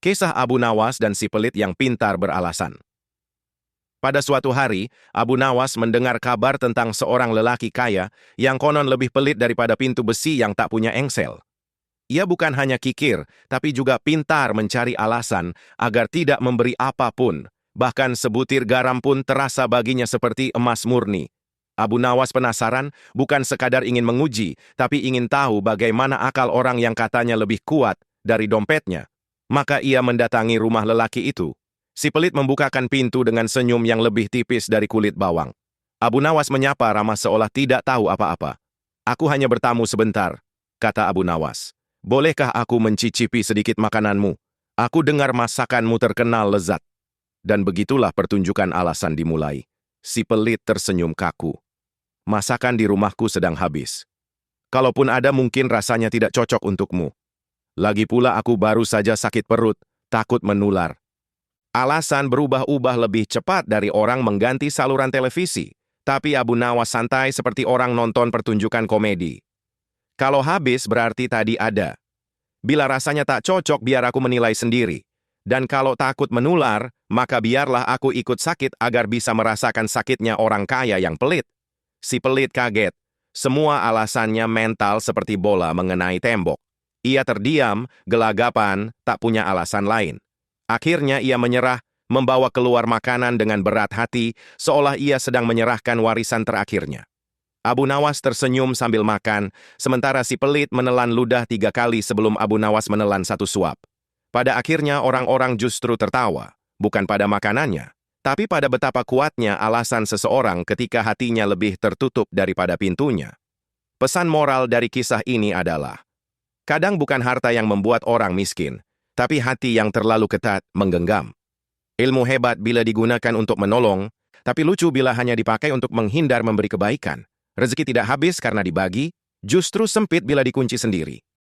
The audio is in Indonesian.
Kisah Abu Nawas dan si pelit yang pintar beralasan. Pada suatu hari, Abu Nawas mendengar kabar tentang seorang lelaki kaya yang konon lebih pelit daripada pintu besi yang tak punya engsel. Ia bukan hanya kikir, tapi juga pintar mencari alasan agar tidak memberi apapun. Bahkan sebutir garam pun terasa baginya seperti emas murni. Abu Nawas penasaran, bukan sekadar ingin menguji, tapi ingin tahu bagaimana akal orang yang katanya lebih kuat dari dompetnya. Maka ia mendatangi rumah lelaki itu. Si pelit membukakan pintu dengan senyum yang lebih tipis dari kulit bawang. Abu Nawas menyapa ramah seolah tidak tahu apa-apa. "Aku hanya bertamu sebentar," kata Abu Nawas. "Bolehkah aku mencicipi sedikit makananmu? Aku dengar masakanmu terkenal lezat." Dan begitulah pertunjukan alasan dimulai. Si pelit tersenyum kaku. "Masakan di rumahku sedang habis. Kalaupun ada mungkin rasanya tidak cocok untukmu. Lagi pula aku baru saja sakit perut, takut menular." Alasan berubah-ubah lebih cepat dari orang mengganti saluran televisi. Tapi Abu Nawas santai seperti orang nonton pertunjukan komedi. "Kalau habis berarti tadi ada. Bila rasanya tak cocok biar aku menilai sendiri. Dan kalau takut menular, maka biarlah aku ikut sakit agar bisa merasakan sakitnya orang kaya yang pelit." Si pelit kaget. Semua alasannya mental seperti bola mengenai tembok. Ia terdiam, gelagapan, tak punya alasan lain. Akhirnya ia menyerah, membawa keluar makanan dengan berat hati, seolah ia sedang menyerahkan warisan terakhirnya. Abu Nawas tersenyum sambil makan, sementara si pelit menelan ludah 3 kali sebelum Abu Nawas menelan 1 suap. Pada akhirnya orang-orang justru tertawa, bukan pada makanannya, tapi pada betapa kuatnya alasan seseorang ketika hatinya lebih tertutup daripada pintunya. Pesan moral dari kisah ini adalah, kadang bukan harta yang membuat orang miskin, tapi hati yang terlalu ketat menggenggam. Ilmu hebat bila digunakan untuk menolong, tapi lucu bila hanya dipakai untuk menghindar memberi kebaikan. Rezeki tidak habis karena dibagi, justru sempit bila dikunci sendiri.